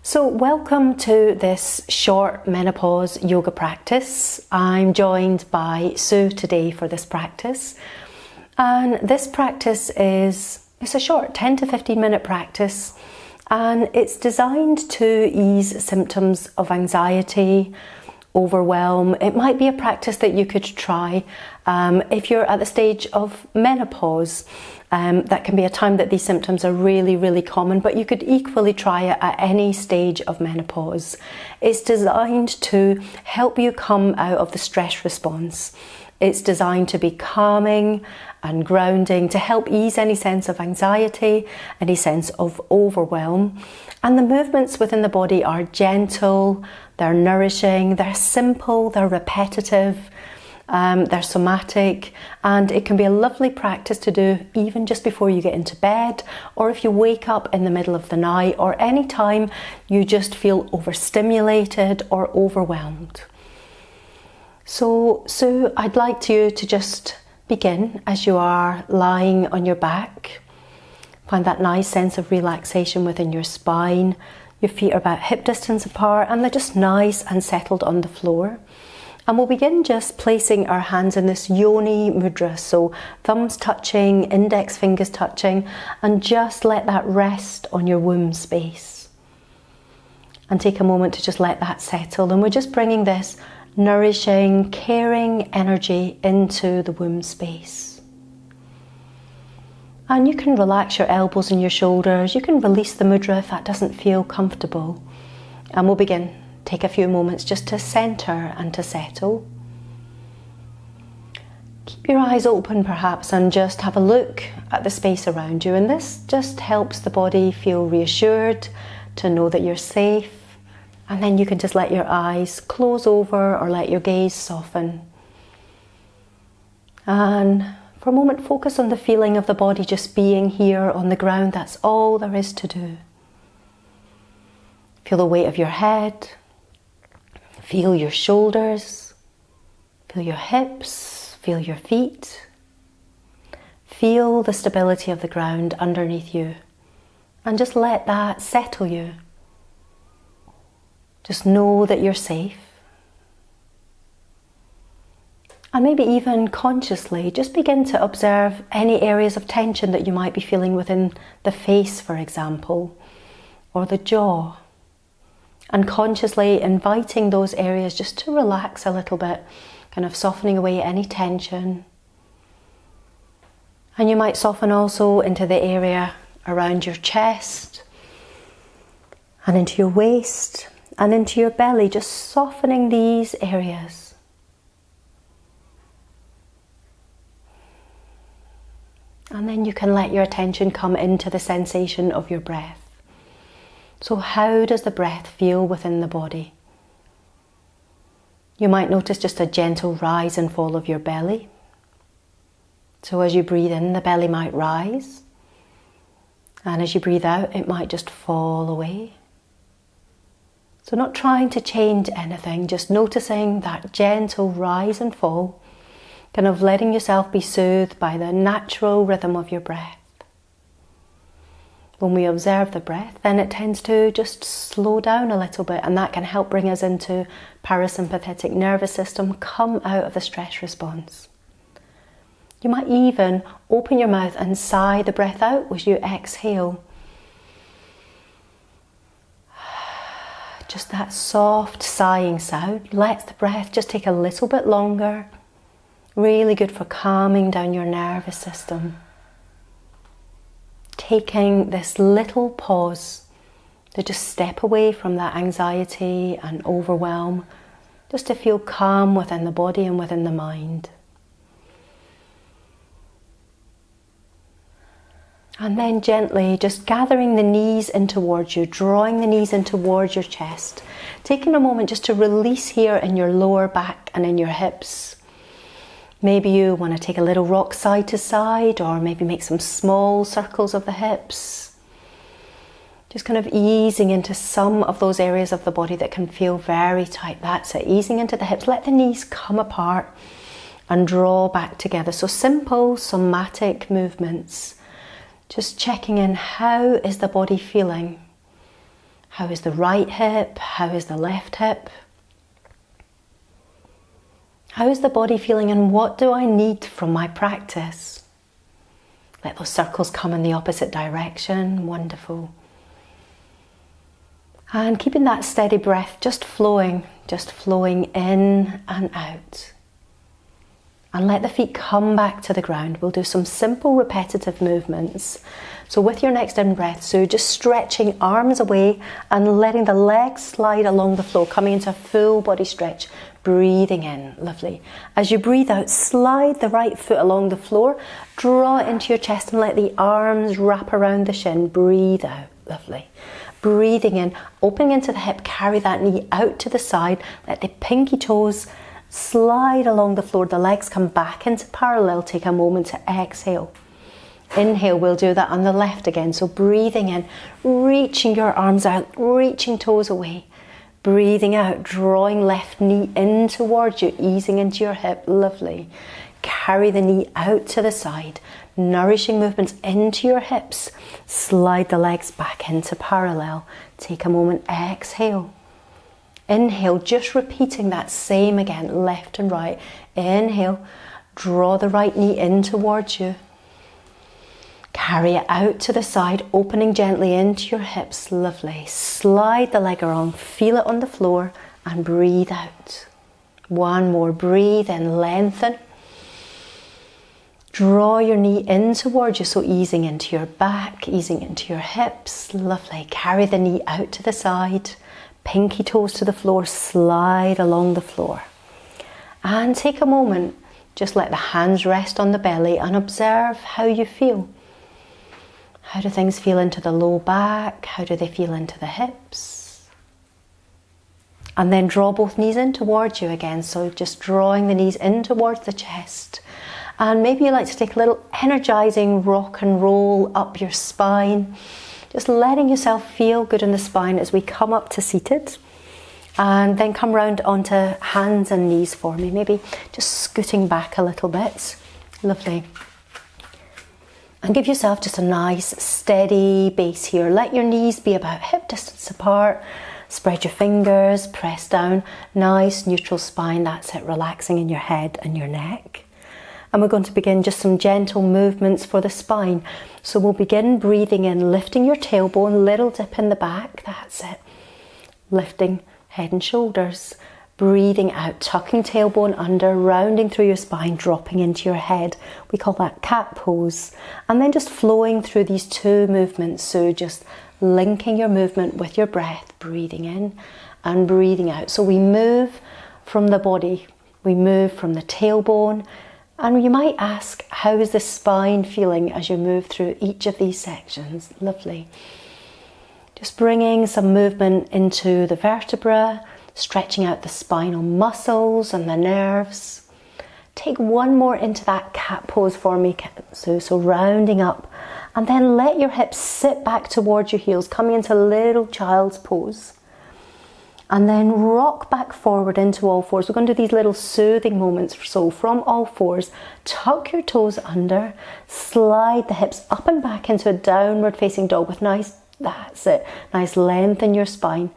So welcome to this short menopause yoga practice. I'm joined by Sue today for this practice. And this practice it's a short 10 to 15 minute practice, and it's designed to ease symptoms of anxiety, overwhelm. It might be a practice that you could try if you're at the stage of menopause. That can be a time that these symptoms are really common, but you could equally try it at any stage of menopause. It's designed to help you come out of the stress response. It's designed to be calming and grounding, to help ease any sense of anxiety, any sense of overwhelm. And the movements within the body are gentle, they're nourishing, they're simple, they're repetitive. They're somatic, and it can be a lovely practice to do even just before you get into bed, or if you wake up in the middle of the night, or any time you just feel overstimulated or overwhelmed. So I'd like you to just begin as you are lying on your back. Find that nice sense of relaxation within your spine. Your feet are about hip distance apart, and they're just nice and settled on the floor. And we'll begin just placing our hands in this yoni mudra, so thumbs touching, index fingers touching, and just let that rest on your womb space. And take a moment to just let that settle. And we're just bringing this nourishing, caring energy into the womb space. And you can relax your elbows and your shoulders. You can release the mudra if that doesn't feel comfortable. And we'll begin. Take a few moments just to center and to settle. Keep your eyes open perhaps and just have a look at the space around you, and this just helps the body feel reassured, to know that you're safe, and then you can just let your eyes close over or let your gaze soften. And for a moment focus on the feeling of the body just being here on the ground. That's all there is to do. Feel the weight of your head. Feel your shoulders, feel your hips, feel your feet. Feel the stability of the ground underneath you, and just let that settle you. Just know that you're safe. And maybe even consciously, just begin to observe any areas of tension that you might be feeling within the face, for example, or the jaw. And consciously inviting those areas just to relax a little bit, kind of softening away any tension. And you might soften also into the area around your chest, and into your waist, and into your belly, just softening these areas. And then you can let your attention come into the sensation of your breath. So how does the breath feel within the body? You might notice just a gentle rise and fall of your belly. So as you breathe in, the belly might rise. And as you breathe out, it might just fall away. So not trying to change anything, just noticing that gentle rise and fall, kind of letting yourself be soothed by the natural rhythm of your breath. When we observe the breath, then it tends to just slow down a little bit, and that can help bring us into parasympathetic nervous system, come out of the stress response. You might even open your mouth and sigh the breath out as you exhale. Just that soft sighing sound lets the breath just take a little bit longer. Really good for calming down your nervous system. Taking this little pause to just step away from that anxiety and overwhelm, just to feel calm within the body and within the mind. And then gently just gathering the knees in towards you, drawing the knees in towards your chest. Taking a moment just to release here in your lower back and in your hips. Maybe you want to take a little rock side to side, or maybe make some small circles of the hips. Just kind of easing into some of those areas of the body that can feel very tight. That's it, easing into the hips. Let the knees come apart and draw back together. So simple somatic movements. Just checking in, how is the body feeling? How is the right hip? How is the left hip? How is the body feeling, and what do I need from my practice? Let those circles come in the opposite direction. Wonderful. And keeping that steady breath just flowing in and out. And let the feet come back to the ground. We'll do some simple repetitive movements. So with your next in-breath, so just stretching arms away and letting the legs slide along the floor, coming into a full body stretch, breathing in, lovely. As you breathe out, slide the right foot along the floor, draw it into your chest and let the arms wrap around the shin, breathe out, lovely. Breathing in, opening into the hip, carry that knee out to the side, let the pinky toes slide along the floor, the legs come back into parallel, take a moment to exhale. Inhale, we'll do that on the left again, so breathing in, reaching your arms out, reaching toes away. Breathing out, drawing left knee in towards you, easing into your hip, lovely. Carry the knee out to the side, nourishing movements into your hips. Slide the legs back into parallel. Take a moment, exhale. Inhale, just repeating that same again, left and right. Inhale, draw the right knee in towards you. Carry it out to the side, opening gently into your hips, lovely. Slide the leg around, feel it on the floor and breathe out. One more, breathe in, lengthen. Draw your knee in towards you, so easing into your back, easing into your hips, lovely. Carry the knee out to the side, pinky toes to the floor, slide along the floor. And take a moment, just let the hands rest on the belly and observe how you feel. How do things feel into the low back? How do they feel into the hips? And then draw both knees in towards you again. So just drawing the knees in towards the chest. And maybe you like to take a little energizing rock and roll up your spine. Just letting yourself feel good in the spine as we come up to seated. And then come round onto hands and knees for me. Maybe just scooting back a little bit. Lovely. And give yourself just a nice steady base here. Let your knees be about hip distance apart. Spread your fingers, press down. Nice neutral spine, that's it, relaxing in your head and your neck. And we're going to begin just some gentle movements for the spine. So we'll begin breathing in, lifting your tailbone, little dip in the back, that's it. Lifting head and shoulders. Breathing out, tucking tailbone under, rounding through your spine, dropping into your head. We call that cat pose. And then just flowing through these two movements. So just linking your movement with your breath, breathing in and breathing out. So we move from the body, we move from the tailbone. And you might ask, how is the spine feeling as you move through each of these sections? Lovely. Just bringing some movement into the vertebra, stretching out the spinal muscles and the nerves. Take one more into that cat pose for me. So rounding up. And then let your hips sit back towards your heels, coming into little child's pose. And then rock back forward into all fours. We're going to do these little soothing moments. So from all fours, tuck your toes under, slide the hips up and back into a downward facing dog with nice, that's it, nice length in your spine.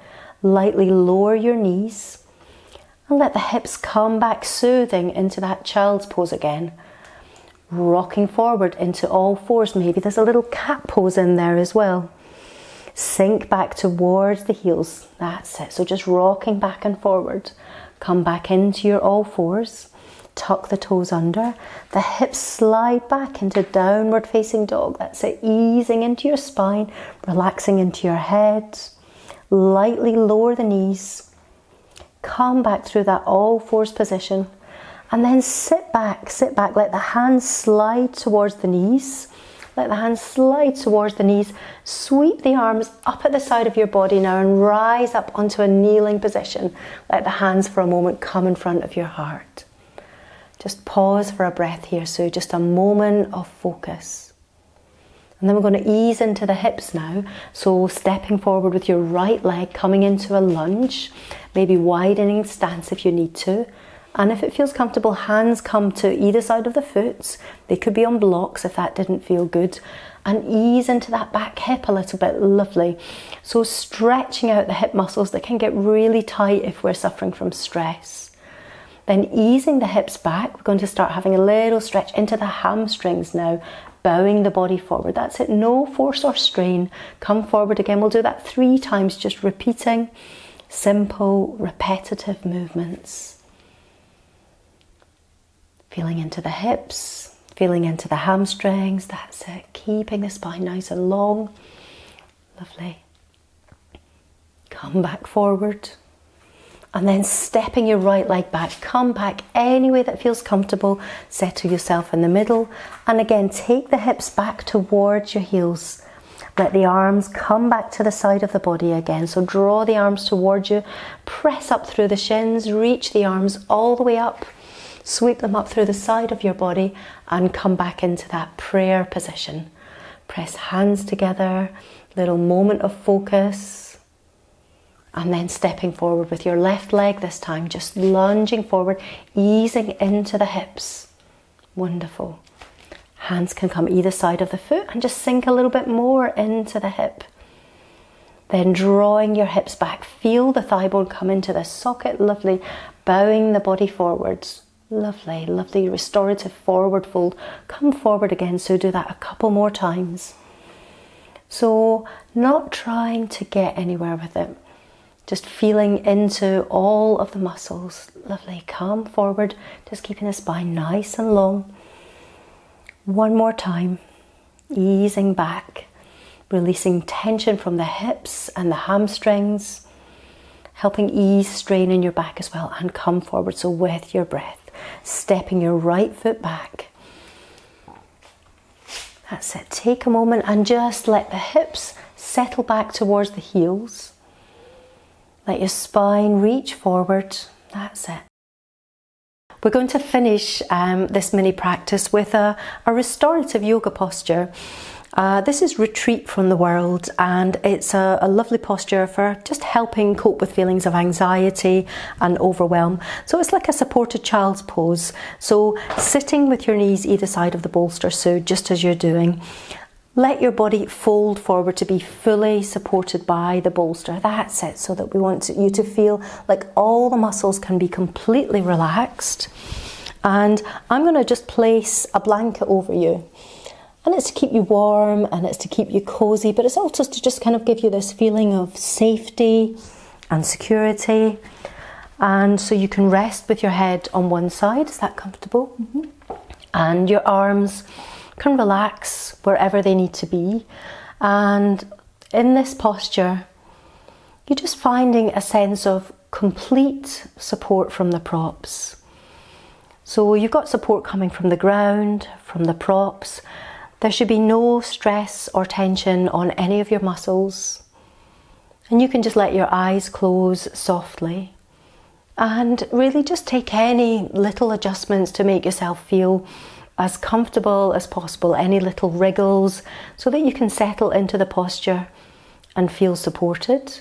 Lightly lower your knees and let the hips come back soothing into that child's pose again. Rocking forward into all fours. Maybe there's a little cat pose in there as well. Sink back towards the heels. That's it. So just rocking back and forward. Come back into your all fours. Tuck the toes under. The hips slide back into downward facing dog. That's it. Easing into your spine. Relaxing into your head. Lightly lower the knees, come back through that all fours position and then sit back, let the hands slide towards the knees, sweep the arms up at the side of your body now and rise up onto a kneeling position. Let the hands for a moment come in front of your heart. Just pause for a breath here, so just a moment of focus. And then we're going to ease into the hips now. So stepping forward with your right leg, coming into a lunge, maybe widening stance if you need to. And if it feels comfortable, hands come to either side of the foot. They could be on blocks if that didn't feel good. and ease into that back hip a little bit. Lovely. So stretching out the hip muscles that can get really tight if we're suffering from stress. Then easing the hips back, we're going to start having a little stretch into the hamstrings now, bowing the body forward. That's it, no force or strain. Come forward again. We'll do that 3 times, just repeating simple, repetitive movements. Feeling into the hips, feeling into the hamstrings. That's it, keeping the spine nice and long. Lovely. Come back forward. And then stepping your right leg back. Come back any way that feels comfortable. Settle yourself in the middle. And again, take the hips back towards your heels. Let the arms come back to the side of the body again. So draw the arms towards you. Press up through the shins. Reach the arms all the way up. Sweep them up through the side of your body and come back into that prayer position. Press hands together. Little moment of focus. And then stepping forward with your left leg this time, just lunging forward, easing into the hips. Wonderful. Hands can come either side of the foot and just sink a little bit more into the hip. Then drawing your hips back, feel the thigh bone come into the socket. Lovely. Bowing the body forwards. Lovely, lovely. Restorative forward fold. Come forward again, so do that a couple more times. So not trying to get anywhere with it. Just feeling into all of the muscles. Lovely. Come forward. Just keeping the spine nice and long. One more time. Easing back. Releasing tension from the hips and the hamstrings. Helping ease strain in your back as well. And come forward. So with your breath. Stepping your right foot back. That's it. Take a moment and just let the hips settle back towards the heels. Let your spine reach forward. That's it. We're going to finish this mini practice with a restorative yoga posture. This is retreat from the world, and it's a lovely posture for just helping cope with feelings of anxiety and overwhelm. So it's like a supported child's pose. So sitting with your knees either side of the bolster, so just as you're doing. Let your body fold forward to be fully supported by the bolster. That's it, so that we want you to feel like all the muscles can be completely relaxed. And I'm going to just place a blanket over you. And it's to keep you warm and it's to keep you cozy, but it's also to just kind of give you this feeling of safety and security. And so you can rest with your head on one side. Is that comfortable? Mm-hmm. And your arms can relax wherever they need to be. And in this posture, you're just finding a sense of complete support from the props. So you've got support coming from the ground, from the props. There should be no stress or tension on any of your muscles. And you can just let your eyes close softly and really just take any little adjustments to make yourself feel as comfortable as possible, any little wriggles, so that you can settle into the posture and feel supported.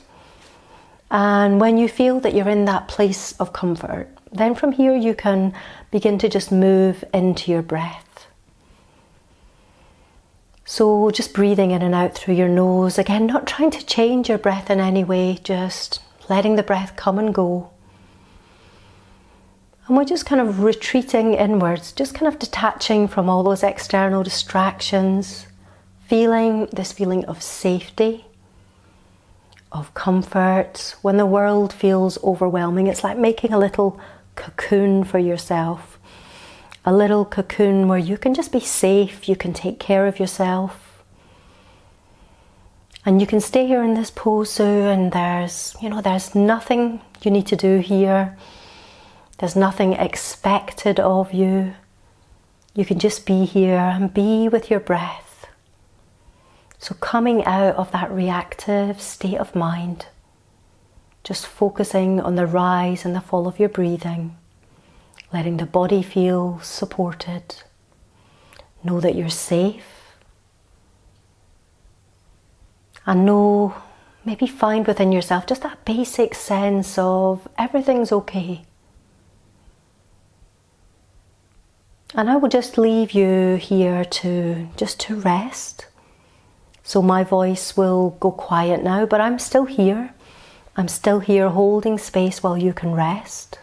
And when you feel that you're in that place of comfort, then from here you can begin to just move into your breath. So just breathing in and out through your nose, again, not trying to change your breath in any way, just letting the breath come and go. And we're just kind of retreating inwards, just kind of detaching from all those external distractions, feeling this feeling of safety, of comfort. When the world feels overwhelming, it's like making a little cocoon for yourself. A little cocoon where you can just be safe, you can take care of yourself. And you can stay here in this pose, Sue, and there's nothing you need to do here. There's nothing expected of you. You can just be here and be with your breath. So coming out of that reactive state of mind, just focusing on the rise and the fall of your breathing, letting the body feel supported. Know that you're safe. And maybe find within yourself just that basic sense of everything's okay. And I will just leave you here to rest So my voice will go quiet now, but I'm still here. I'm still here holding space while you can rest.